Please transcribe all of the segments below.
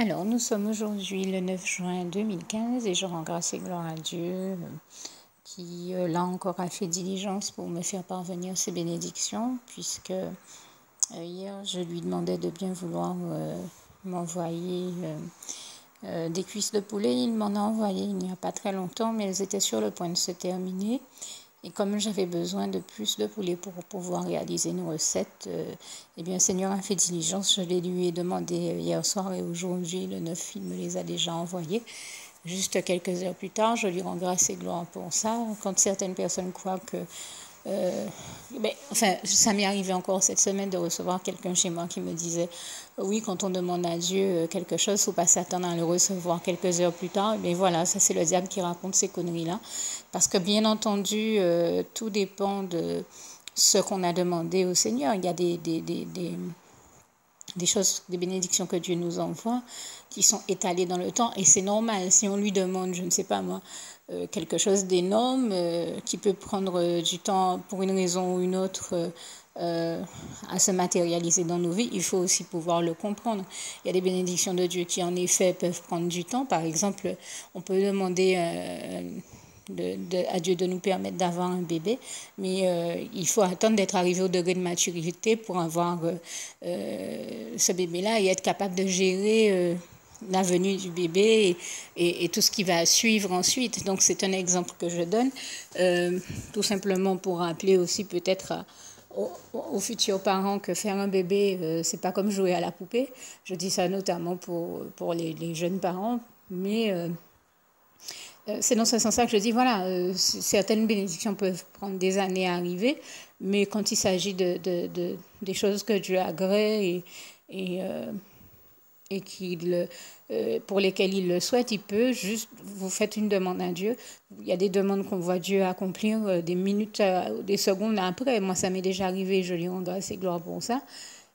Alors, nous sommes aujourd'hui le 9 juin 2015 et je rends grâce et gloire à Dieu qui, là encore, a fait diligence pour me faire parvenir ces bénédictions, puisque hier, je lui demandais de bien vouloir m'envoyer des cuisses de poulet. Il m'en a envoyé il n'y a pas très longtemps, mais elles étaient sur le point de se terminer. Et comme j'avais besoin de plus de poulet pour pouvoir réaliser une recette, eh bien, Seigneur a fait diligence. Je les lui ai demandé hier soir et aujourd'hui, le 9, il me les a déjà envoyés. Juste quelques heures plus tard, je lui rends grâce et gloire pour ça. Quand certaines personnes croient que... ça m'est arrivé encore cette semaine de recevoir quelqu'un chez moi qui me disait oui, quand on demande à Dieu quelque chose, il ne faut pas s'attendre à le recevoir quelques heures plus tard. Mais voilà, ça c'est le diable qui raconte ces conneries-là. Parce que bien entendu, tout dépend de ce qu'on a demandé au Seigneur. Il y a des choses, des bénédictions que Dieu nous envoie qui sont étalées dans le temps et c'est normal. Si on lui demande, je ne sais pas moi, quelque chose d'énorme qui peut prendre du temps pour une raison ou une autre à se matérialiser dans nos vies, il faut aussi pouvoir le comprendre. Il y a des bénédictions de Dieu qui en effet peuvent prendre du temps. Par exemple, on peut demander à Dieu de nous permettre d'avoir un bébé, mais il faut attendre d'être arrivé au degré de maturité pour avoir ce bébé-là et être capable de gérer la venue du bébé et tout ce qui va suivre ensuite. Donc c'est un exemple que je donne, tout simplement pour rappeler aussi peut-être aux futurs parents que faire un bébé, c'est pas comme jouer à la poupée. Je dis ça notamment pour les jeunes parents, mais c'est dans ce sens-là que je dis, voilà, certaines bénédictions peuvent prendre des années à arriver, mais quand il s'agit des choses que Dieu agrée et, pour lesquelles il le souhaite, il peut juste, vous faites une demande à Dieu. Il y a des demandes qu'on voit Dieu accomplir des minutes, des secondes après. Moi, ça m'est déjà arrivé, je lui rends grâce et gloire pour ça.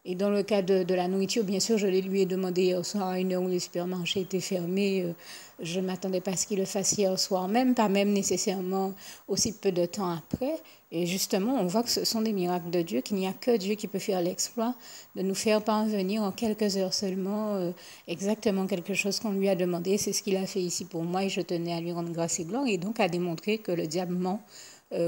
Et dans le cas de la nourriture, bien sûr, je lui ai demandé hier soir à une heure où les supermarchés étaient fermés. Je ne m'attendais pas à ce qu'il le fasse hier soir même, pas même nécessairement aussi peu de temps après. Et justement, on voit que ce sont des miracles de Dieu, qu'il n'y a que Dieu qui peut faire l'exploit de nous faire parvenir en quelques heures seulement exactement quelque chose qu'on lui a demandé. C'est ce qu'il a fait ici pour moi et je tenais à lui rendre grâce et gloire et donc à démontrer que le diable ment.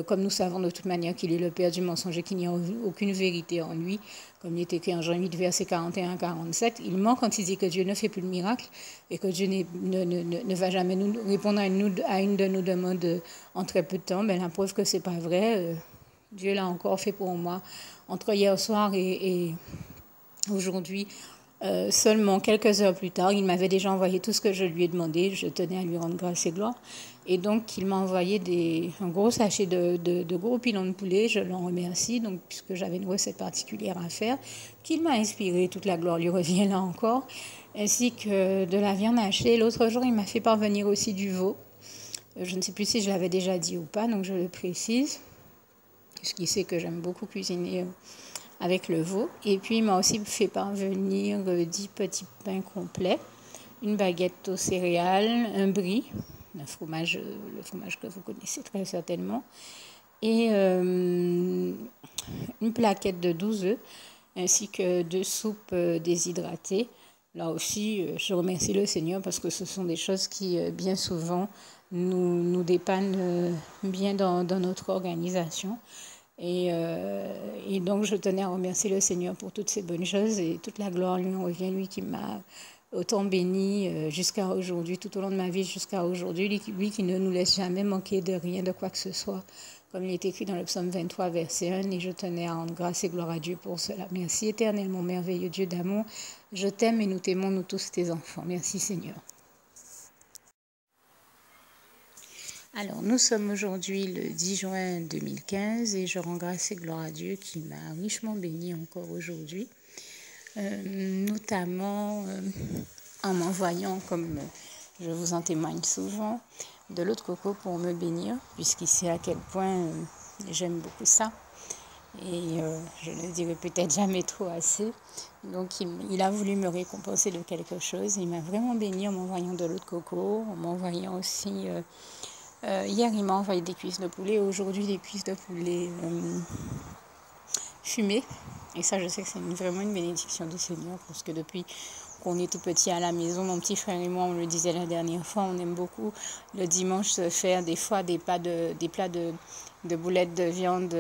Comme nous savons de toute manière qu'il est le père du mensonge et qu'il n'y a aucune vérité en lui, comme il est écrit en Jean 8, verset 41-47, il ment quand il dit que Dieu ne fait plus de miracle et que Dieu ne va jamais nous répondre à une de nos demandes en très peu de temps. Mais la preuve que ce n'est pas vrai, Dieu l'a encore fait pour moi entre hier soir et aujourd'hui. Seulement quelques heures plus tard, il m'avait déjà envoyé tout ce que je lui ai demandé. Je tenais à lui rendre grâce et gloire. Et donc, il m'a envoyé un gros sachet de gros pilons de poulet. Je l'en remercie, donc, puisque j'avais une recette particulière à faire, qu'il m'a inspiré. Toute la gloire lui revient là encore. Ainsi que de la viande hachée. L'autre jour, il m'a fait parvenir aussi du veau. Je ne sais plus si je l'avais déjà dit ou pas, donc je le précise. Puisqu'il sait que j'aime beaucoup cuisiner avec le veau. Et puis, il m'a aussi fait parvenir 10 petits pains complets, une baguette aux céréales, un brie, le fromage que vous connaissez très certainement, et une plaquette de 12 œufs, ainsi que 2 soupes déshydratées. Là aussi, je remercie le Seigneur parce que ce sont des choses qui, bien souvent, nous dépannent bien dans notre organisation. Et donc, je tenais à remercier le Seigneur pour toutes ces bonnes choses et toute la gloire lui en revient, lui qui m'a autant béni jusqu'à aujourd'hui, tout au long de ma vie jusqu'à aujourd'hui, lui qui ne nous laisse jamais manquer de rien, de quoi que ce soit, comme il est écrit dans le psaume 23, verset 1, et je tenais à rendre grâce et gloire à Dieu pour cela. Merci éternel, mon merveilleux Dieu d'amour, je t'aime et nous t'aimons, nous tous tes enfants. Merci Seigneur. Alors, nous sommes aujourd'hui le 10 juin 2015 et je rends grâce et gloire à Dieu qui m'a richement béni encore aujourd'hui, notamment en m'envoyant, comme je vous en témoigne souvent, de l'eau de coco pour me bénir, puisqu'il sait à quel point j'aime beaucoup ça. Et je ne dirai peut-être jamais trop assez. Donc il a voulu me récompenser de quelque chose. Il m'a vraiment béni en m'envoyant de l'eau de coco, en m'envoyant aussi... hier, il m'a envoyé des cuisses de poulet. Aujourd'hui, des cuisses de poulet fumées Et ça, je sais que c'est vraiment une bénédiction du Seigneur, parce que depuis qu'on est tout petit à la maison, mon petit frère et moi, on le disait la dernière fois, on aime beaucoup le dimanche se faire des fois des plats de boulettes de viande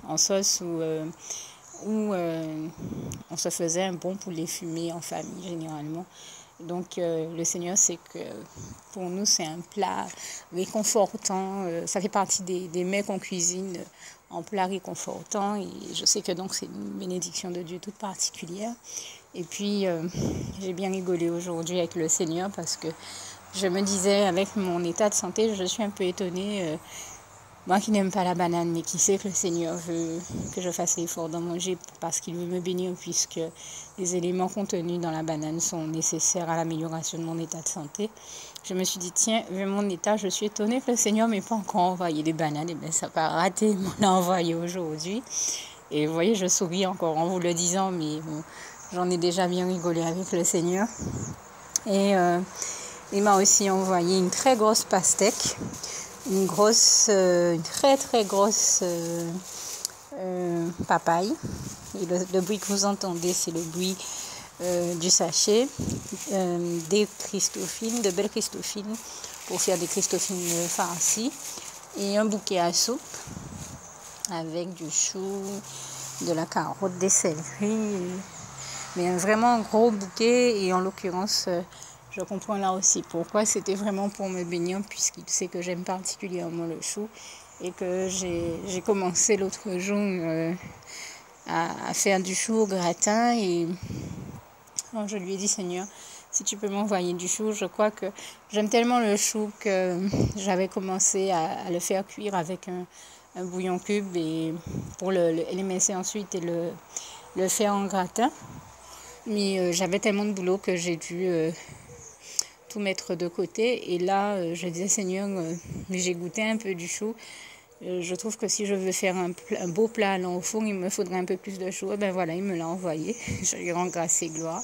en sauce où on se faisait un bon poulet fumé en famille généralement. Donc le Seigneur sait que pour nous c'est un plat réconfortant, ça fait partie des mets qu'on cuisine en plat réconfortant, et je sais que donc c'est une bénédiction de Dieu toute particulière. Et puis j'ai bien rigolé aujourd'hui avec le Seigneur, parce que je me disais, avec mon état de santé, je suis un peu étonnée. Moi qui n'aime pas la banane, mais qui sait que le Seigneur veut que je fasse l'effort d'en manger parce qu'il veut me bénir, puisque les éléments contenus dans la banane sont nécessaires à l'amélioration de mon état de santé. Je me suis dit, tiens, vu mon état, je suis étonnée que le Seigneur ne m'ait pas encore envoyé des bananes. Et bien, ça n'a pas raté, il m'en a envoyé aujourd'hui. Et vous voyez, je souris encore en vous le disant, mais bon, j'en ai déjà bien rigolé avec le Seigneur. Et il m'a aussi envoyé une très grosse pastèque. Une très très grosse papaye. Et le bruit que vous entendez, c'est le bruit du sachet, des Christophines, de belles Christophines, pour faire des Christophines farcies, et un bouquet à soupe avec du chou, de la carotte, des céleris, mais vraiment un gros bouquet. Et en l'occurrence, je comprends là aussi pourquoi c'était vraiment pour me bénir, puisqu'il sait que j'aime particulièrement le chou, et que j'ai commencé l'autre jour à faire du chou au gratin. Et alors je lui ai dit, Seigneur, si tu peux m'envoyer du chou, je crois que j'aime tellement le chou que j'avais commencé à le faire cuire avec un bouillon cube, et pour l'émincer ensuite et le faire en gratin. Mais j'avais tellement de boulot que j'ai dû tout mettre de côté. Et là, je disais, Seigneur, j'ai goûté un peu du chou. Je trouve que si je veux faire un beau plat allant au four, il me faudrait un peu plus de chou. Et ben voilà, il me l'a envoyé. Je lui rends grâce et gloire.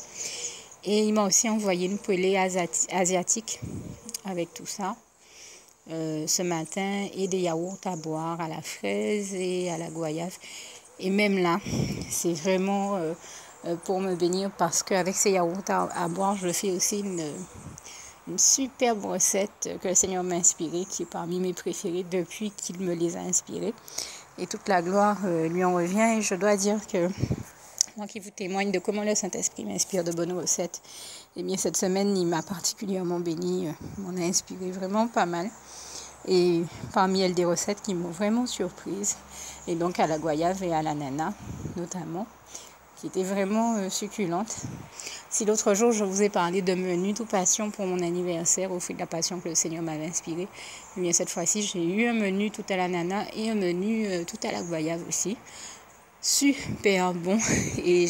Et il m'a aussi envoyé une poêlée asiatique avec tout ça ce matin, et des yaourts à boire à la fraise et à la goyave. Et même là, c'est vraiment pour me bénir, parce qu'avec ces yaourts à boire, je fais aussi une superbe recette que le Seigneur m'a inspirée, qui est parmi mes préférées depuis qu'il me les a inspirées. Et toute la gloire lui en revient. Et je dois dire que moi qui vous témoigne de comment le Saint-Esprit m'inspire de bonnes recettes, et bien cette semaine, il m'a particulièrement bénie, m'en a inspiré vraiment pas mal. Et parmi elles, des recettes qui m'ont vraiment surprise. Et donc à la goyave et à l'ananas notamment, qui étaient vraiment succulentes. Si l'autre jour, je vous ai parlé de menu tout passion pour mon anniversaire, au fruit de la passion que le Seigneur m'avait inspiré, eh bien cette fois-ci, j'ai eu un menu tout à l'ananas et un menu tout à la goyave aussi. Super bon. Et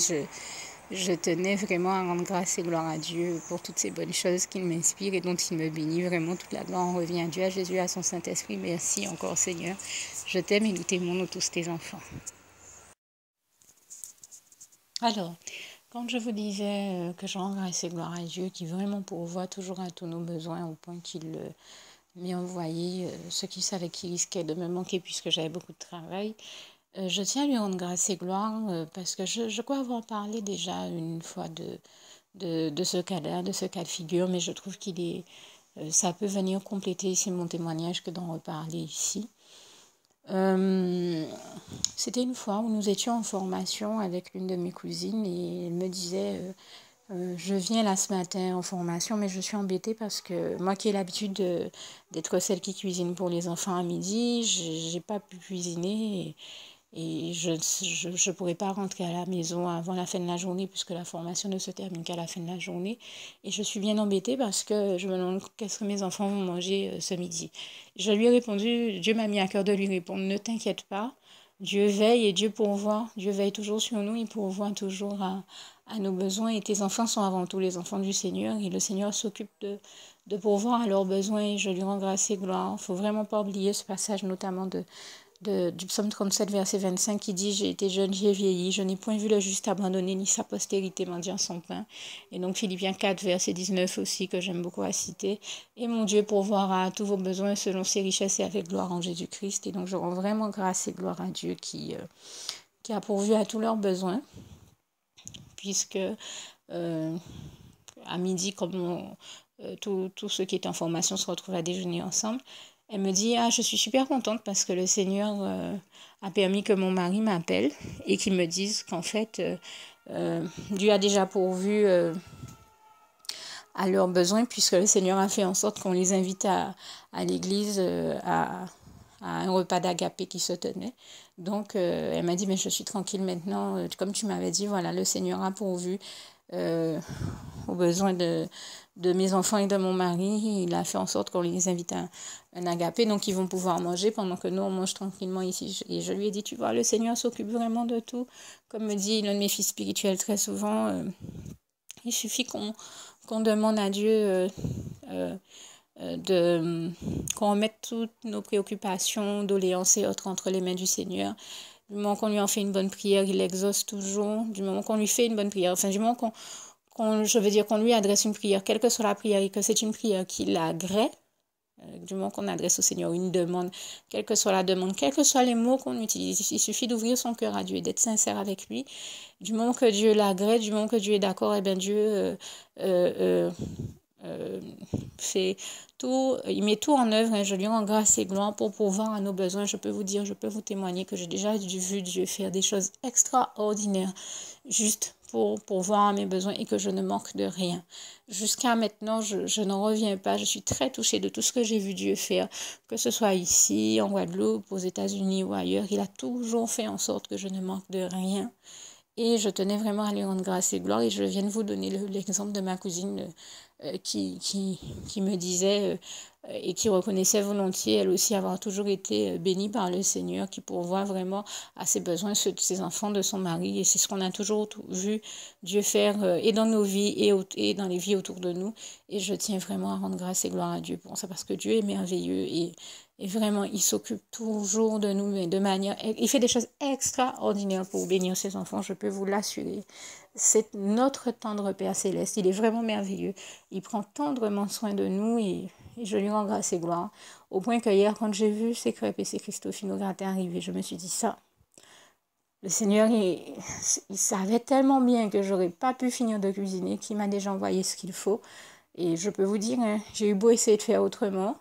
je tenais vraiment à rendre grâce et gloire à Dieu pour toutes ces bonnes choses qu'il m'inspire et dont il me bénit. Vraiment, toute la gloire en revient à Dieu, à Jésus, à son Saint-Esprit. Merci encore, Seigneur. Je t'aime, et nous t'aimons, nous tous tes enfants. Alors, quand je vous disais que je rends grâce et gloire à Dieu, qui vraiment pourvoit toujours à tous nos besoins, au point qu'il m'ait envoyé ceux qui savaient qui risquaient de me manquer puisque j'avais beaucoup de travail, je tiens à lui rendre grâce et gloire parce que je crois avoir parlé déjà une fois de ce cas-là, de ce cas de figure, mais je trouve qu'il est, ça peut venir compléter ici mon témoignage que d'en reparler ici. C'était une fois où nous étions en formation avec l'une de mes cousines, et elle me disait je viens là ce matin en formation, mais je suis embêtée parce que moi qui ai l'habitude d'être celle qui cuisine pour les enfants à midi, j'ai pas pu cuisiner, et je ne pourrais pas rentrer à la maison avant la fin de la journée, puisque la formation ne se termine qu'à la fin de la journée. Et je suis bien embêtée parce que je me demande qu'est-ce que mes enfants vont manger ce midi. Je lui ai répondu, Dieu m'a mis à cœur de lui répondre, ne t'inquiète pas, Dieu veille et Dieu pourvoit. Dieu veille toujours sur nous, il pourvoit toujours à nos besoins, et tes enfants sont avant tout les enfants du Seigneur, et le Seigneur s'occupe de pourvoir à leurs besoins, et je lui rends grâce et gloire. Il ne faut vraiment pas oublier ce passage, notamment du psaume 37, verset 25, qui dit « J'ai été jeune, j'ai vieilli, je n'ai point vu le juste abandonné, ni sa postérité mendiant son pain. » Et donc Philippiens 4, verset 19 aussi, que j'aime beaucoup à citer. « Et mon Dieu pourvoira à tous vos besoins selon ses richesses et avec gloire en Jésus-Christ. » Et donc je rends vraiment grâce et gloire à Dieu qui qui a pourvu à tous leurs besoins, puisque à midi, comme tous ceux qui étaient en formation se retrouvent à déjeuner ensemble, elle me dit, je suis super contente parce que le Seigneur a permis que mon mari m'appelle et qu'il me dise qu'en fait, Dieu a déjà pourvu à leurs besoins, puisque le Seigneur a fait en sorte qu'on les invite à l'église, à un repas d'agapé qui se tenait. Donc, elle m'a dit, mais je suis tranquille maintenant. Comme tu m'avais dit, voilà, le Seigneur a pourvu aux besoins de mes enfants et de mon mari. Il a fait en sorte qu'on les invite à un agapé. Donc, ils vont pouvoir manger pendant que nous, on mange tranquillement ici. Et je lui ai dit, tu vois, le Seigneur s'occupe vraiment de tout. Comme me dit l'un de mes fils spirituels très souvent, il suffit qu'on demande à Dieu qu'on mette toutes nos préoccupations, doléances et autres entre les mains du Seigneur. Du moment qu'on lui en fait une bonne prière, il exauce toujours. Du moment qu'on lui fait une bonne prière, enfin du moment qu'on lui adresse une prière, quelle que soit la prière, et que c'est une prière qui l'agrée, du moment qu'on adresse au Seigneur une demande, quelle que soit la demande, quels que soient les mots qu'on utilise, il suffit d'ouvrir son cœur à Dieu et d'être sincère avec lui. Du moment que Dieu l'agrée, du moment que Dieu est d'accord, et bien Dieu fait tout, il met tout en œuvre, et je lui rends grâce et gloire pour pourvoir à nos besoins. Je peux vous dire, je peux vous témoigner que j'ai déjà vu Dieu faire des choses extraordinaires juste pour pourvoir à mes besoins et que je ne manque de rien. Jusqu'à maintenant, je n'en reviens pas. Je suis très touchée de tout ce que j'ai vu Dieu faire, que ce soit ici, en Guadeloupe, aux États-Unis ou ailleurs. Il a toujours fait en sorte que je ne manque de rien. Et je tenais vraiment à lui rendre grâce et gloire. Et je viens de vous donner l'exemple de ma cousine qui me disait et qui reconnaissait volontiers, elle aussi, avoir toujours été bénie par le Seigneur, qui pourvoit vraiment à ses besoins, ceux de ses enfants, de son mari. Et c'est ce qu'on a toujours vu Dieu faire et dans nos vies et dans les vies autour de nous. Et je tiens vraiment à rendre grâce et gloire à Dieu pour ça, parce que Dieu est merveilleux et vraiment, il s'occupe toujours de nous, mais de manière... Il fait des choses extraordinaires pour bénir ses enfants, je peux vous l'assurer. C'est notre tendre Père Céleste, il est vraiment merveilleux. Il prend tendrement soin de nous et je lui rends grâce et gloire. Au point que hier, quand j'ai vu ces crêpes et ces Christofino gratin arriver, je me suis dit ça. Le Seigneur, il savait tellement bien que j'aurais pas pu finir de cuisiner, qu'il m'a déjà envoyé ce qu'il faut. Et je peux vous dire, j'ai eu beau essayer de faire autrement.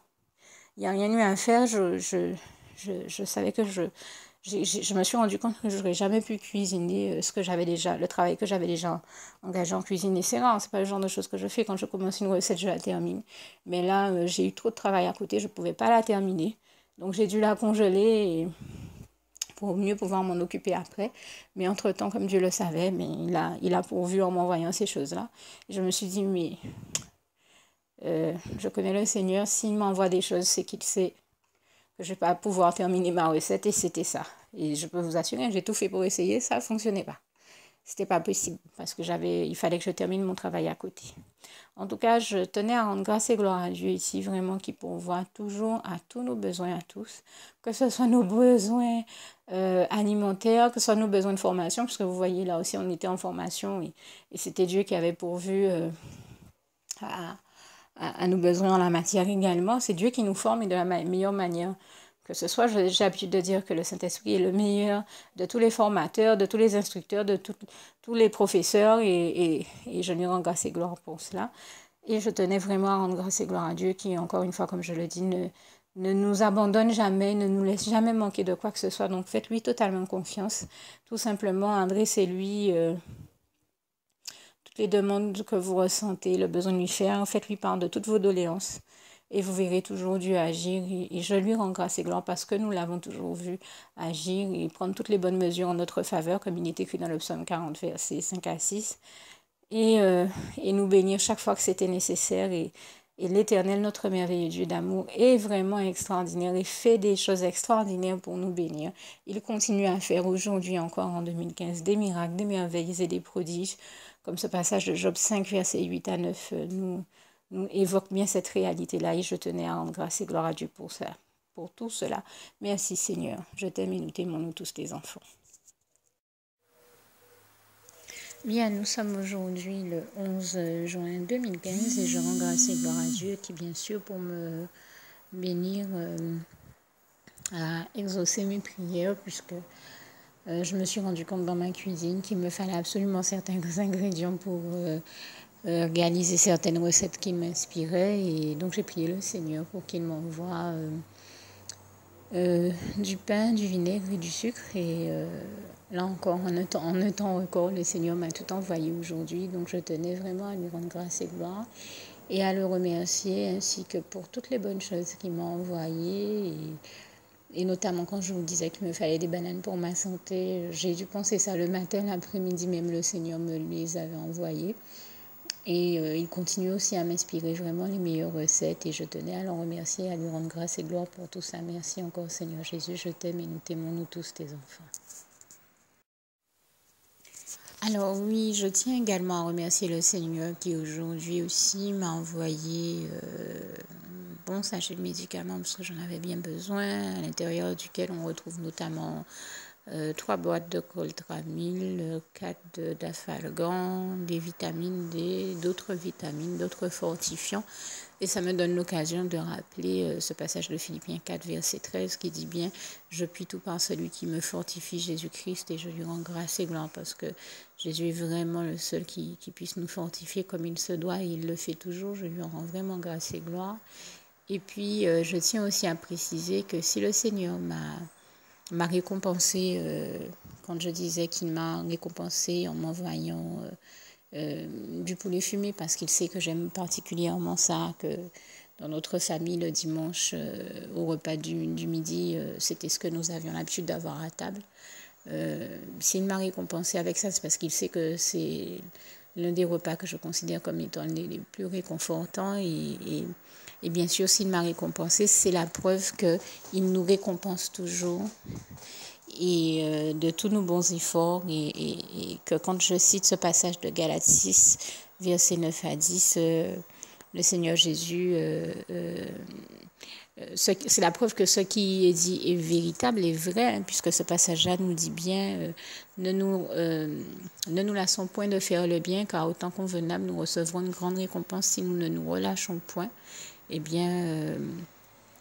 Il n'y a rien eu à faire. Je savais que je me suis rendu compte que je n'aurais jamais pu cuisiner ce que j'avais déjà, le travail que j'avais déjà engagé en cuisine. Et c'est rare, c'est pas le genre de choses que je fais. Quand je commence une recette, je la termine. Mais là, j'ai eu trop de travail à côté, je ne pouvais pas la terminer. Donc j'ai dû la congeler pour mieux pouvoir m'en occuper après. Mais entre-temps, comme Dieu le savait, mais il a pourvu en m'envoyant ces choses-là. Je me suis dit, mais je connais le Seigneur, s'il m'envoie des choses, c'est qu'il sait que je ne vais pas pouvoir terminer ma recette et c'était ça. Et je peux vous assurer, j'ai tout fait pour essayer, ça ne fonctionnait pas. C'était pas possible parce que il fallait que je termine mon travail à côté. En tout cas, je tenais à rendre grâce et gloire à Dieu ici, vraiment, qui pourvoit toujours à tous nos besoins à tous, que ce soit nos besoins alimentaires, que ce soit nos besoins de formation, parce que vous voyez, là aussi, on était en formation et c'était Dieu qui avait pourvu à nos besoins en la matière également. C'est Dieu qui nous forme et de la meilleure manière que ce soit. J'ai l'habitude de dire que le Saint-Esprit est le meilleur de tous les formateurs, de tous les instructeurs, de tous les professeurs et je lui rends grâce et gloire pour cela. Et je tenais vraiment à rendre grâce et gloire à Dieu qui, encore une fois, comme je le dis, ne nous abandonne jamais, ne nous laisse jamais manquer de quoi que ce soit. Donc faites-lui totalement confiance. Tout simplement, adressez-lui les demandes que vous ressentez, le besoin de lui faire, faites-lui part de toutes vos doléances et vous verrez toujours Dieu agir et je lui rends grâce et gloire parce que nous l'avons toujours vu agir et prendre toutes les bonnes mesures en notre faveur comme il est écrit dans le psaume 40 versets 5 à 6 et nous bénir chaque fois que c'était nécessaire et l'Éternel, notre merveilleux Dieu d'amour, est vraiment extraordinaire et fait des choses extraordinaires pour nous bénir. Il continue à faire aujourd'hui encore en 2015 des miracles, des merveilles et des prodiges. Comme ce passage de Job 5, versets 8 à 9, nous évoque bien cette réalité-là et je tenais à rendre grâce et gloire à Dieu pour ça, pour tout cela. Merci Seigneur, je t'aime et nous t'aimons, nous tous tes enfants. Bien, nous sommes aujourd'hui le 11 juin 2015 et je rends grâce et gloire à Dieu qui, bien sûr, pour me bénir, a exaucé mes prières puisque Je me suis rendu compte dans ma cuisine qu'il me fallait absolument certains ingrédients pour réaliser certaines recettes qui m'inspiraient. Et donc j'ai prié le Seigneur pour qu'il m'envoie du pain, du vinaigre et du sucre. Et là encore, en un temps record, le Seigneur m'a tout envoyé aujourd'hui. Donc je tenais vraiment à lui rendre grâce et gloire et à le remercier, ainsi que pour toutes les bonnes choses qu'il m'a envoyées. Et notamment quand je vous disais qu'il me fallait des bananes pour ma santé, j'ai dû penser ça le matin, l'après-midi même, le Seigneur me les avait envoyées. Et il continue aussi à m'inspirer vraiment les meilleures recettes. Et je tenais à le remercier, à lui rendre grâce et gloire pour tout ça. Merci encore Seigneur Jésus, je t'aime et nous t'aimons nous tous tes enfants. Alors oui, je tiens également à remercier le Seigneur qui aujourd'hui aussi m'a envoyé bon sachet de médicaments parce que j'en avais bien besoin, à l'intérieur duquel on retrouve notamment 3 boîtes de Coltramil, 4 d'Afalgan, des vitamines D, d'autres vitamines, d'autres fortifiants. Et ça me donne l'occasion de rappeler ce passage de Philippiens 4, verset 13 qui dit bien « Je puis tout par celui qui me fortifie, Jésus-Christ, et je lui rends grâce et gloire » parce que Jésus est vraiment le seul qui puisse nous fortifier comme il se doit et il le fait toujours. Je lui rends vraiment grâce et gloire. Et puis, je tiens aussi à préciser que si le Seigneur m'a récompensé, quand je disais qu'il m'a récompensé en m'envoyant du poulet fumé, parce qu'il sait que j'aime particulièrement ça, que dans notre famille, le dimanche, au repas du midi, c'était ce que nous avions l'habitude d'avoir à table. S'il m'a récompensé avec ça, c'est parce qu'il sait que c'est l'un des repas que je considère comme étant les plus réconfortants. Et bien sûr, s'il m'a récompensé, c'est la preuve qu'il nous récompense toujours et de tous nos bons efforts. Et que quand je cite ce passage de Galates 6, versets 9 à 10, le Seigneur Jésus... c'est la preuve que ce qui est dit est véritable et vrai, hein, puisque ce passage-là nous dit bien ne nous lassons point de faire le bien, car autant convenable, nous recevrons une grande récompense si nous ne nous relâchons point. Eh bien,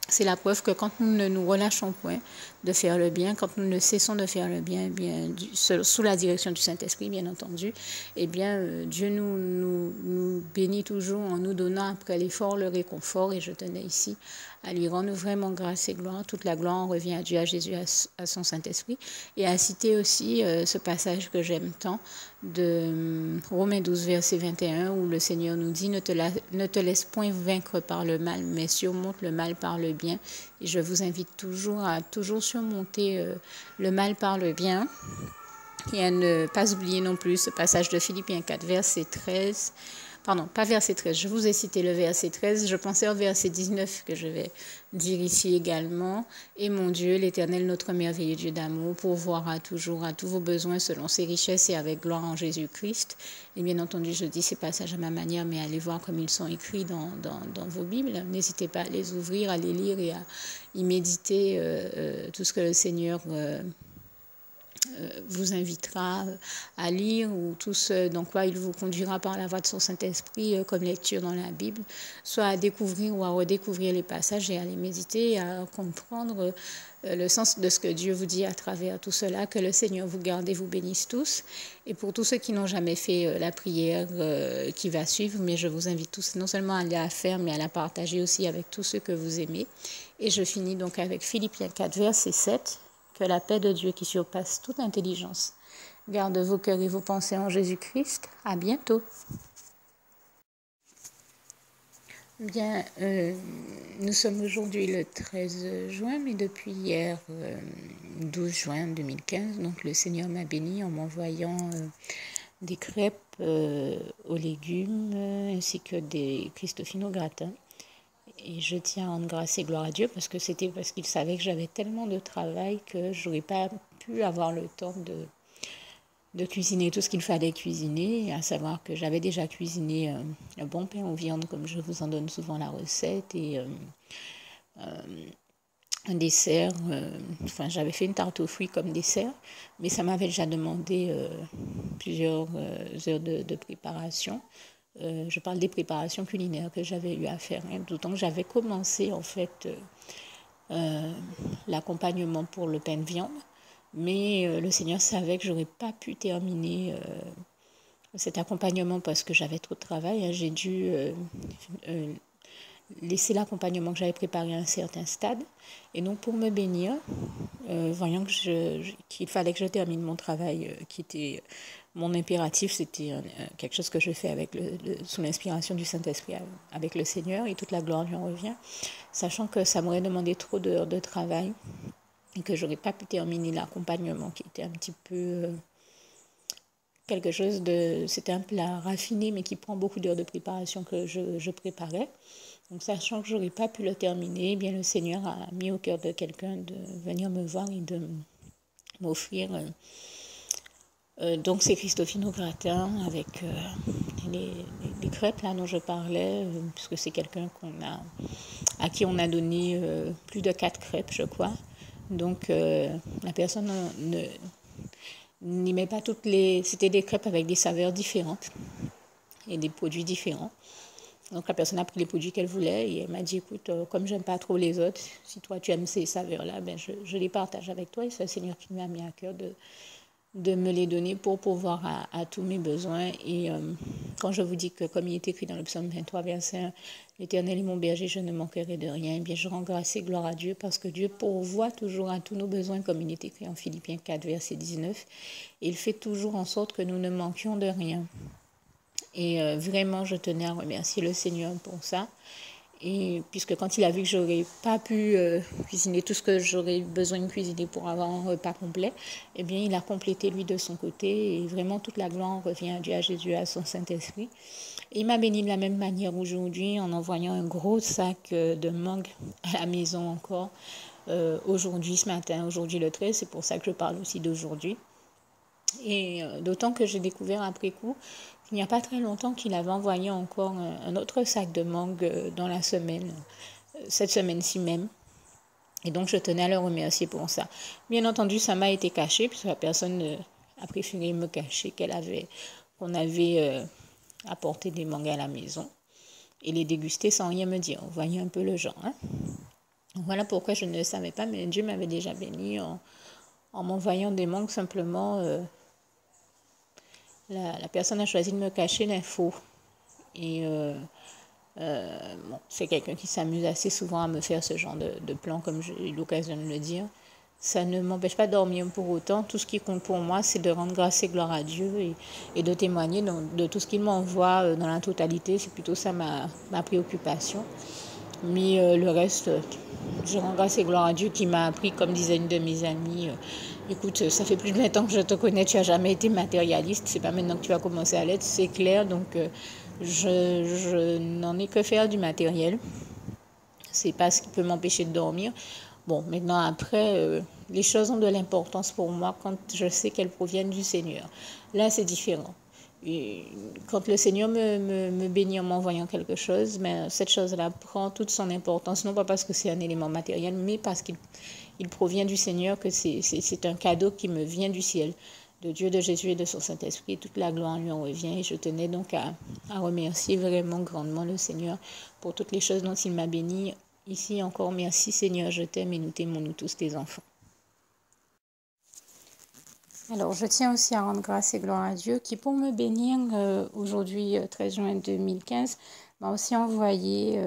c'est la preuve que quand nous ne nous relâchons point de faire le bien, quand nous ne cessons de faire le bien, eh bien sous la direction du Saint-Esprit, bien entendu, eh bien, Dieu nous bénit toujours en nous donnant après l'effort le réconfort. Et je tenais ici à lui rendre vraiment grâce et gloire. Toute la gloire en revient à Dieu, à Jésus, à son Saint-Esprit. Et à citer aussi ce passage que j'aime tant de Romains 12, verset 21, où le Seigneur nous dit « Ne te laisse point vaincre par le mal, mais surmonte le mal par le bien. » Et je vous invite toujours à surmonter le mal par le bien. Et à ne pas oublier non plus ce passage de Philippiens 4, verset 13. Pardon, pas verset 13, je vous ai cité le verset 13, je pensais au verset 19 que je vais dire ici également. Et mon Dieu, l'Éternel, notre merveilleux Dieu d'amour, pourvoira toujours à tous vos besoins selon ses richesses et avec gloire en Jésus-Christ. Et bien entendu, je dis ces passages à ma manière, mais allez voir comme ils sont écrits dans vos Bibles. N'hésitez pas à les ouvrir, à les lire et à y méditer tout ce que le Seigneur... vous invitera à lire ou tout ce dans quoi il vous conduira par la voie de son Saint-Esprit comme lecture dans la Bible, soit à découvrir ou à redécouvrir les passages et à les méditer, à comprendre le sens de ce que Dieu vous dit à travers tout cela. Que le Seigneur vous garde et vous bénisse tous. Et pour tous ceux qui n'ont jamais fait la prière qui va suivre, mais je vous invite tous non seulement à la faire, mais à la partager aussi avec tous ceux que vous aimez. Et je finis donc avec Philippiens 4, verset 7. Que la paix de Dieu qui surpasse toute intelligence garde vos cœurs et vos pensées en Jésus-Christ. À bientôt. Bien, nous sommes aujourd'hui le 13 juin, mais depuis hier, 12 juin 2015, donc le Seigneur m'a béni en m'envoyant des crêpes aux légumes ainsi que des Cristofino gratins. Et je tiens à rendre grâce et gloire à Dieu parce qu'il savait que j'avais tellement de travail que je n'aurais pas pu avoir le temps de cuisiner tout ce qu'il fallait cuisiner, à savoir que j'avais déjà cuisiné un bon pain aux viandes comme je vous en donne souvent la recette et un dessert, j'avais fait une tarte aux fruits comme dessert, mais ça m'avait déjà demandé plusieurs heures de préparation. Je parle des préparations culinaires que j'avais eu à faire, hein, d'autant que j'avais commencé en fait l'accompagnement pour le pain de viande. Mais le Seigneur savait que j'aurais pas pu terminer cet accompagnement parce que j'avais trop de travail. Hein. J'ai dû laisser l'accompagnement que j'avais préparé à un certain stade. Et donc, pour me bénir, voyant qu'il fallait que je termine mon travail, qui était mon impératif, c'était quelque chose que je fais avec sous l'inspiration du Saint-Esprit avec le Seigneur, et toute la gloire lui en revient, sachant que ça m'aurait demandé trop d'heures de travail et que j'aurais pas pu terminer l'accompagnement, qui était un petit peu quelque chose de... C'était un plat raffiné, mais qui prend beaucoup d'heures de préparation que je préparais. Donc, sachant que je n'aurais pas pu le terminer, eh bien, le Seigneur a mis au cœur de quelqu'un de venir me voir et de m'offrir. Donc, c'est Christophine au gratin avec les crêpes là, dont je parlais, puisque c'est quelqu'un à qui on a donné plus de 4 crêpes, je crois. Donc, la personne n'y met pas toutes les... C'était des crêpes avec des saveurs différentes et des produits différents. Donc, la personne a pris les produits qu'elle voulait et elle m'a dit, écoute, comme j'aime pas trop les autres, si toi tu aimes ces saveurs-là, ben je les partage avec toi. Et c'est le Seigneur qui m'a mis à cœur de me les donner pour pouvoir à tous mes besoins. Et quand je vous dis que, comme il est écrit dans le psaume 23, verset 1, l'Éternel est mon berger, je ne manquerai de rien, eh bien je rends grâce et gloire à Dieu parce que Dieu pourvoit toujours à tous nos besoins, comme il est écrit en Philippiens 4, verset 19. Et il fait toujours en sorte que nous ne manquions de rien. Et vraiment, je tenais à remercier le Seigneur pour ça. Et puisque quand il a vu que j'aurais pas pu cuisiner tout ce que j'aurais besoin de cuisiner pour avoir un repas complet, eh bien, il a complété lui de son côté. Et vraiment, toute la gloire revient à Dieu, à Jésus, à son Saint-Esprit. Et il m'a béni de la même manière aujourd'hui en envoyant un gros sac de mangue à la maison encore. Aujourd'hui, ce matin, aujourd'hui le 13, c'est pour ça que je parle aussi d'aujourd'hui. Et d'autant que j'ai découvert après coup qu'il n'y a pas très longtemps qu'il avait envoyé encore un autre sac de mangue dans la semaine, cette semaine-ci même. Et donc je tenais à le remercier pour ça. Bien entendu, ça m'a été caché puisque la personne a préféré me cacher qu'on avait apporté des mangues à la maison et les déguster sans rien me dire. Vous voyez un peu le genre. Hein? Voilà pourquoi je ne le savais pas, mais Dieu m'avait déjà béni en m'envoyant des mangues simplement. La personne a choisi de me cacher l'info. Et bon, c'est quelqu'un qui s'amuse assez souvent à me faire ce genre de plan, comme j'ai eu l'occasion de le dire. Ça ne m'empêche pas de dormir pour autant. Tout ce qui compte pour moi, c'est de rendre grâce et gloire à Dieu et de témoigner de tout ce qu'il m'envoie dans la totalité. C'est plutôt ça ma préoccupation. Mais le reste, je rends grâce et gloire à Dieu qui m'a appris, comme disait une de mes amies, écoute, ça fait plus de 20 ans que je te connais, tu n'as jamais été matérialiste, c'est pas maintenant que tu vas commencer à l'être, c'est clair, donc je n'en ai que faire du matériel. C'est pas ce qui peut m'empêcher de dormir. Bon, maintenant après, les choses ont de l'importance pour moi quand je sais qu'elles proviennent du Seigneur. Là, c'est différent. Et quand le Seigneur me bénit en m'envoyant quelque chose, mais cette chose-là prend toute son importance, non pas parce que c'est un élément matériel, mais parce qu'il provient du Seigneur, que c'est un cadeau qui me vient du ciel, de Dieu, de Jésus et de son Saint-Esprit. Toute la gloire lui en revient. Et je tenais donc à remercier vraiment grandement le Seigneur pour toutes les choses dont il m'a béni. Ici encore, merci Seigneur, je t'aime et nous t'aimons, nous tous tes enfants. Alors, je tiens aussi à rendre grâce et gloire à Dieu qui, pour me bénir aujourd'hui, 13 juin 2015, m'a aussi envoyé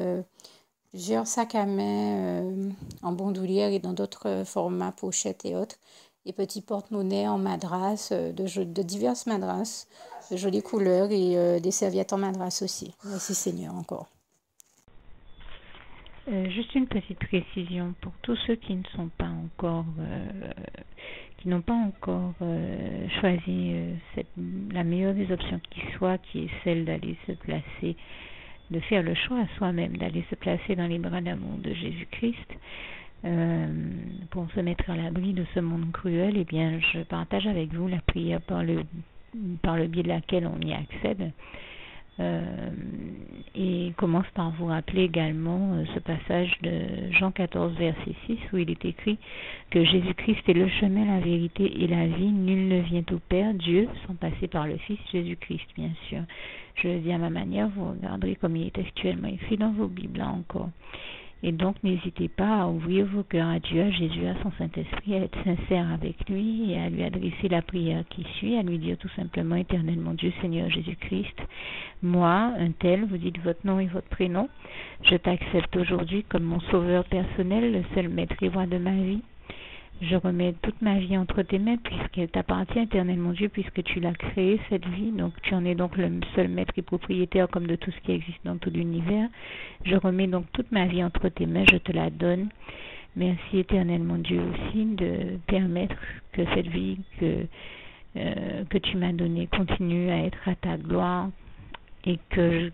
plusieurs sacs à main en bandoulière et dans d'autres formats, pochettes et autres, et petits porte-monnaies en madras, de diverses madras, de jolies couleurs et des serviettes en madras aussi. Merci Seigneur encore. Juste une petite précision pour tous ceux qui ne sont pas encore, qui n'ont pas encore choisi la meilleure des options qui soit, qui est celle d'aller se placer, de faire le choix à soi-même, d'aller se placer dans les bras d'amour de Jésus-Christ pour se mettre à l'abri de ce monde cruel. Eh bien, je partage avec vous la prière par le biais de laquelle on y accède. Et commence par vous rappeler également ce passage de Jean 14, verset 6, où il est écrit que Jésus-Christ est le chemin, la vérité et la vie. Nul ne vient au Père, Dieu, sans passer par le Fils Jésus-Christ, bien sûr. Je le dis à ma manière, vous regarderez comme il est actuellement écrit dans vos Bibles, là encore. Et donc, n'hésitez pas à ouvrir vos cœurs à Dieu, à Jésus, à son Saint-Esprit, à être sincère avec lui et à lui adresser la prière qui suit, à lui dire tout simplement, Éternel mon Dieu, Seigneur Jésus-Christ, moi, un tel, vous dites votre nom et votre prénom, je t'accepte aujourd'hui comme mon sauveur personnel, le seul maître et roi de ma vie. Je remets toute ma vie entre tes mains puisqu'elle t'appartient, Éternel mon Dieu, puisque tu l'as créée, cette vie. Donc tu en es donc le seul maître et propriétaire comme de tout ce qui existe dans tout l'univers. Je remets donc toute ma vie entre tes mains, je te la donne. Merci, Éternel mon Dieu, aussi de permettre que cette vie que tu m'as donnée continue à être à ta gloire et que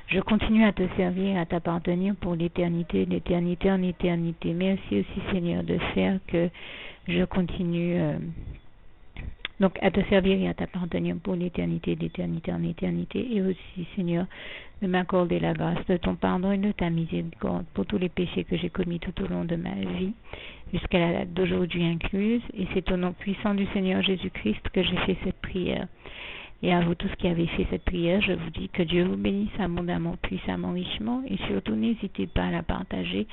je continue à te servir, à t'appartenir pour l'éternité, d'éternité en éternité. Merci aussi, Seigneur, de faire que je continue donc à te servir et à t'appartenir pour l'éternité, d'éternité en éternité. Et aussi, Seigneur, de m'accorder la grâce de ton pardon et de ta miséricorde pour tous les péchés que j'ai commis tout au long de ma vie, jusqu'à la date d'aujourd'hui incluse. Et c'est au nom puissant du Seigneur Jésus-Christ que j'ai fait cette prière. Et à vous tous qui avez fait cette prière, je vous dis que Dieu vous bénisse abondamment, puissamment, richement. Et surtout, n'hésitez pas à la partager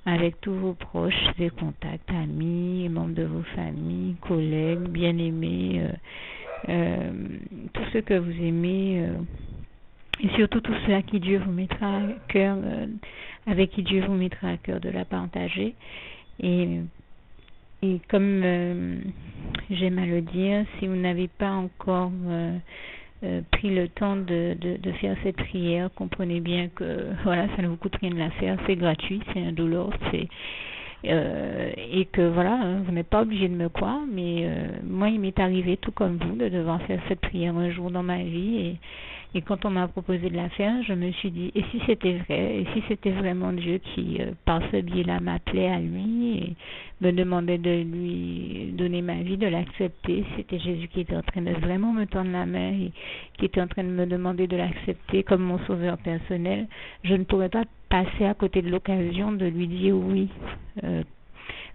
avec tous vos proches et contacts, amis, membres de vos familles, collègues, bien-aimés, tous ceux que vous aimez. Et surtout tous ceux à qui Dieu vous mettra à cœur, avec qui Dieu vous mettra à cœur de la partager. Et comme j'aime à le dire, si vous n'avez pas encore pris le temps de faire cette prière, comprenez bien que voilà, ça ne vous coûte rien de la faire, c'est gratuit, c'est indolore, et que voilà, vous n'êtes pas obligé de me croire, mais moi il m'est arrivé tout comme vous de devoir faire cette prière un jour dans ma vie, et quand on m'a proposé de la faire, je me suis dit, et si c'était vrai, et si c'était vraiment Dieu qui, par ce biais-là, m'appelait à lui et me demandait de lui donner ma vie, de l'accepter, c'était Jésus qui était en train de vraiment me tendre la main et qui était en train de me demander de l'accepter comme mon sauveur personnel, je ne pourrais pas passer à côté de l'occasion de lui dire oui,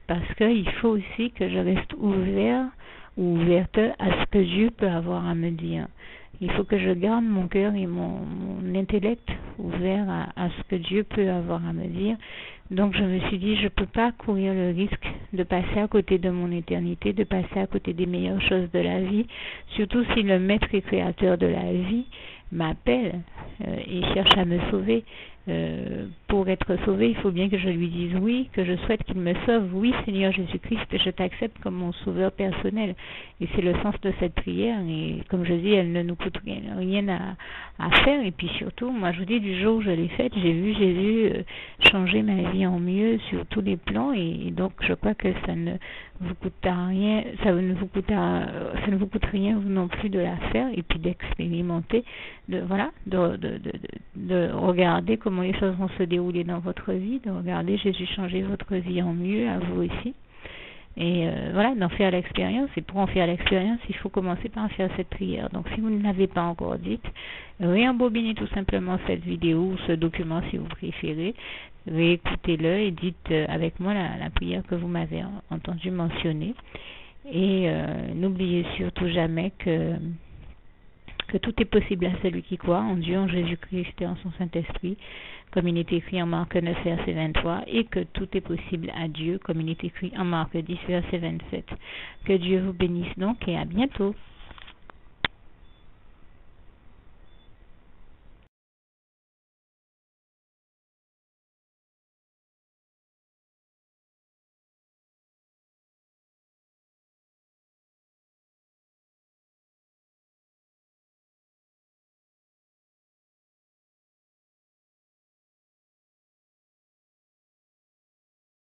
parce qu'il faut aussi que je reste ouvert ou ouverte à ce que Dieu peut avoir à me dire. Il faut que je garde mon cœur et mon intellect ouvert à ce que Dieu peut avoir à me dire. Donc je me suis dit, je ne peux pas courir le risque de passer à côté de mon éternité, de passer à côté des meilleures choses de la vie, surtout si le maître et créateur de la vie m'appelle et cherche à me sauver. Pour être sauvé, il faut bien que je lui dise oui, que je souhaite qu'il me sauve. Oui, Seigneur Jésus-Christ, je t'accepte comme mon sauveur personnel. Et c'est le sens de cette prière. Et comme je dis, elle ne nous coûte rien à faire. Et puis surtout, moi je vous dis, du jour où je l'ai faite, j'ai vu Jésus changer ma vie en mieux sur tous les plans. Et donc je crois que ça ne vous coûte rien, ça ne vous coûte rien vous non plus de la faire et puis d'expérimenter, de regarder comment les choses vont se dérouler dans votre vie, de regarder Jésus changer votre vie en mieux, à vous aussi. Et voilà, d'en faire l'expérience. Et pour en faire l'expérience, il faut commencer par faire cette prière. Donc si vous ne l'avez pas encore dite, réembobinez tout simplement cette vidéo ou ce document si vous préférez, réécoutez-le et dites avec moi la prière que vous m'avez entendu mentionner. Et n'oubliez surtout jamais que tout est possible à celui qui croit en Dieu, en Jésus-Christ et en son Saint-Esprit, comme il est écrit en Marc 9, verset 23, et que tout est possible à Dieu, comme il est écrit en Marc 10, verset 27. Que Dieu vous bénisse donc et à bientôt.